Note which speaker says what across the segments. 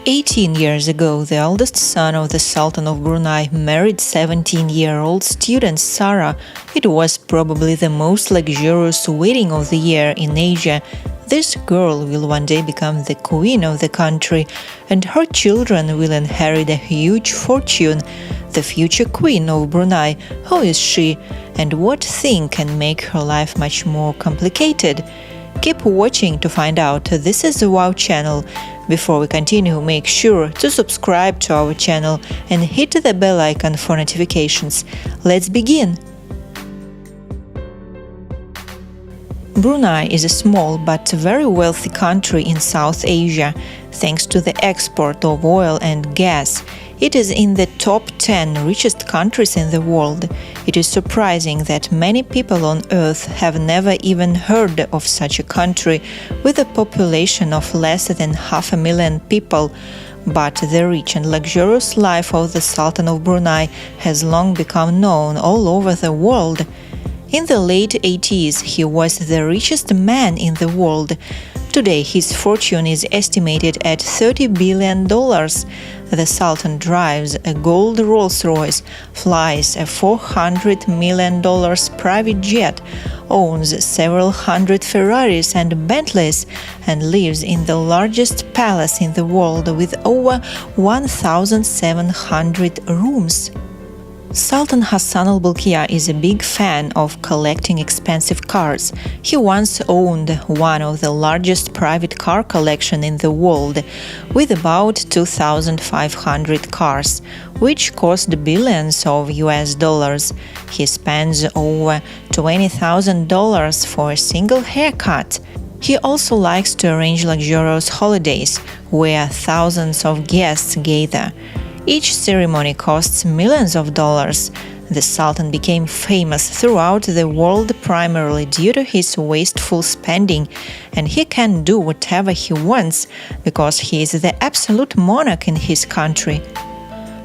Speaker 1: 18 years ago, the eldest son of the Sultan of Brunei married 17-year-old student Sarah. It was probably the most luxurious wedding of the year in Asia. This girl will one day become the queen of the country, and her children will inherit a huge fortune. The future queen of Brunei, who is she, and what thing can make her life much more complicated? Keep watching to find out. This is the Wow channel. Before we continue, make sure to subscribe to our channel and hit the bell icon for notifications. Let's begin! Brunei is a small but very wealthy country in South Asia. Thanks to the export of oil and gas, it is in the top 10 richest countries in the world. It is surprising that many people on Earth have never even heard of such a country with a population of less than 500,000 people. But the rich and luxurious life of the Sultan of Brunei has long become known all over the world. In the late 80s, he was the richest man in the world. Today, his fortune is estimated at $30 billion. The Sultan drives a gold Rolls-Royce, flies a $400 million private jet, owns several hundred Ferraris and Bentleys, and lives in the largest palace in the world with over 1,700 rooms. Sultan Hassan al-Bolkiah is a big fan of collecting expensive cars. He once owned one of the largest private car collections in the world, with about 2,500 cars, which cost billions of US dollars. He spends over $20,000 for a single haircut. He also likes to arrange luxurious holidays, where thousands of guests gather. Each ceremony costs millions of dollars. The Sultan became famous throughout the world primarily due to his wasteful spending, and he can do whatever he wants because he is the absolute monarch in his country.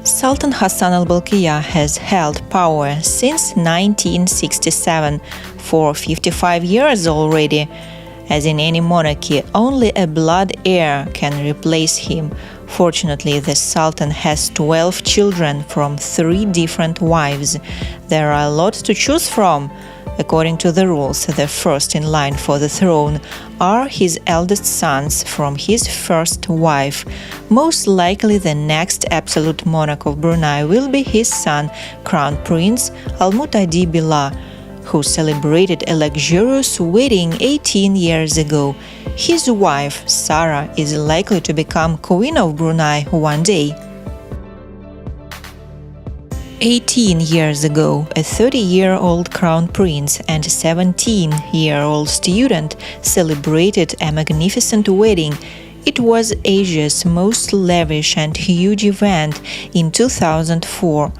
Speaker 1: Sultan Hassan al-Bolkiah has held power since 1967, for 55 years already. As in any monarchy, only a blood heir can replace him. Fortunately, the Sultan has 12 children from 3 different wives. There are a lot to choose from. According to the rules, the first in line for the throne are his eldest sons from his first wife. Most likely the next absolute monarch of Brunei will be his son, Crown Prince Al-Muhtadi Billah, who celebrated a luxurious wedding 18 years ago. His wife, Sarah, is likely to become Queen of Brunei one day. 18 years ago, a 30-year-old crown prince and a 17-year-old student celebrated a magnificent wedding. It was Asia's most lavish and huge event in 2004.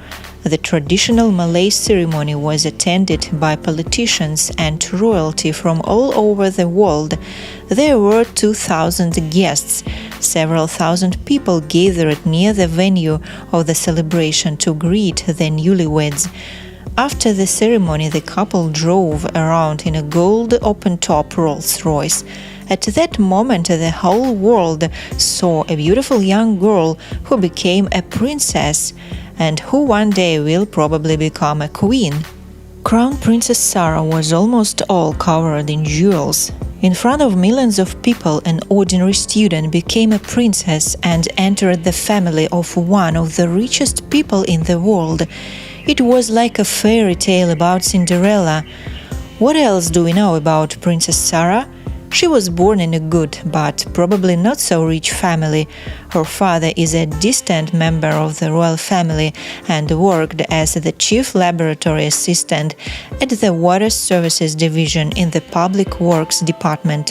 Speaker 1: The traditional Malay ceremony was attended by politicians and royalty from all over the world. There were 2,000 guests. Several thousand people gathered near the venue of the celebration to greet the newlyweds. After the ceremony, the couple drove around in a gold open-top Rolls-Royce. At that moment, the whole world saw a beautiful young girl who became a princess, and who one day will probably become a queen. Crown Princess Sarah was almost all covered in jewels. In front of millions of people, an ordinary student became a princess and entered the family of one of the richest people in the world. It was like a fairy tale about Cinderella. What else do we know about Princess Sarah? She was born in a good, but probably not so rich family. Her father is a distant member of the royal family and worked as the chief laboratory assistant at the Water Services Division in the Public Works Department.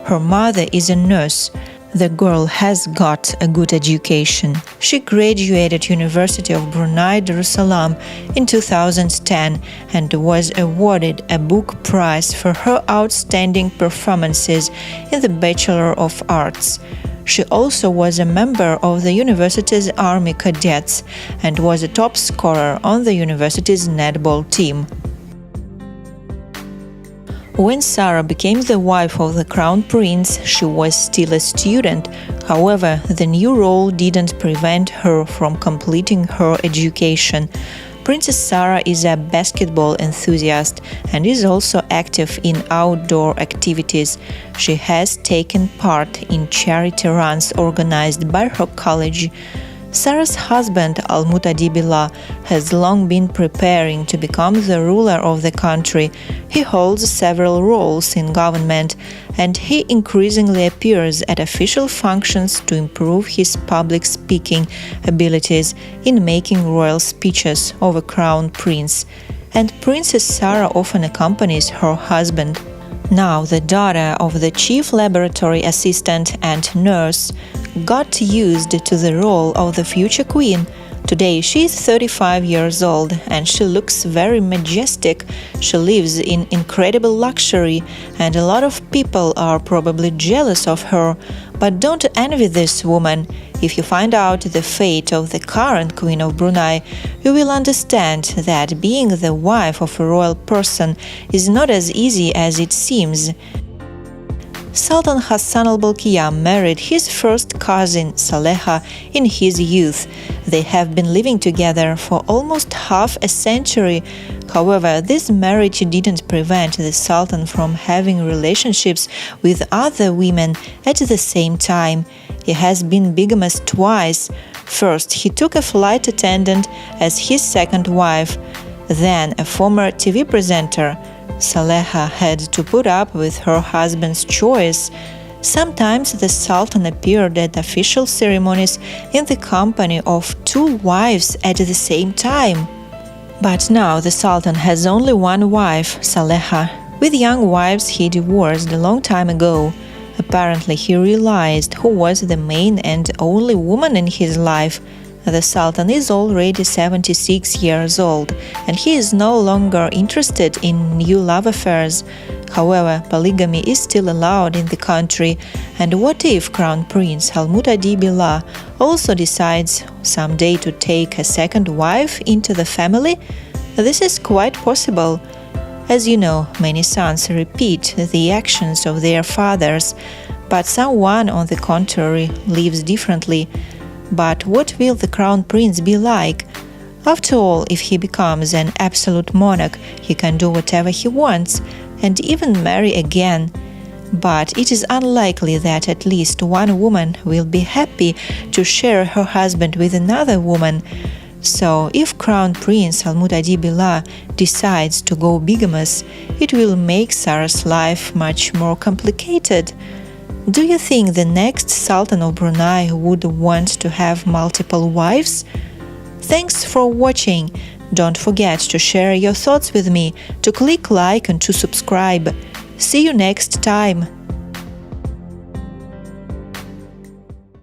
Speaker 1: Her mother is a nurse. The girl has got a good education. She graduated University of Brunei Darussalam in 2010 and was awarded a book prize for her outstanding performances in the Bachelor of Arts. She also was a member of the university's Army Cadets and was a top scorer on the university's netball team. When Sarah became the wife of the crown prince, she was still a student. However, the new role didn't prevent her from completing her education. Princess Sarah is a basketball enthusiast and is also active in outdoor activities. She has taken part in charity runs organized by her college. Sarah's husband, Almutadi Billah, has long been preparing to become the ruler of the country. He holds several roles in government, and he increasingly appears at official functions to improve his public speaking abilities in making royal speeches of a crown prince. And Princess Sarah often accompanies her husband. Now, the daughter of the chief laboratory assistant and nurse got used to the role of the future queen. Today she is 35 years old and she looks very majestic. She lives in incredible luxury and a lot of people are probably jealous of her. But don't envy this woman. If you find out the fate of the current Queen of Brunei, you will understand that being the wife of a royal person is not as easy as it seems. Sultan Hassan al-Bolkiah married his first cousin Saleha in his youth. They have been living together for almost half a century. However, this marriage didn't prevent the Sultan from having relationships with other women at the same time. He has been bigamous twice. First, he took a flight attendant as his second wife, then a former TV presenter. Saleha had to put up with her husband's choice. Sometimes the Sultan appeared at official ceremonies in the company of two wives at the same time. But now the Sultan has only one wife, Saleha. With young wives he divorced a long time ago. Apparently he realized who was the main and only woman in his life. The Sultan is already 76 years old, and he is no longer interested in new love affairs. However, polygamy is still allowed in the country, and what if Crown Prince Almutadi Billah also decides someday to take a second wife into the family? This is quite possible. As you know, many sons repeat the actions of their fathers, but someone, on the contrary, lives differently. But what will the crown prince be like? After all, if he becomes an absolute monarch, he can do whatever he wants and even marry again. But it is unlikely that at least one woman will be happy to share her husband with another woman. So, if Crown Prince Almutadi Billah decides to go bigamous, it will make Sarah's life much more complicated. Do you think the next Sultan of Brunei would want to have multiple wives? Thanks for watching. Don't forget to share your thoughts with me, to click like and to subscribe. See you next time.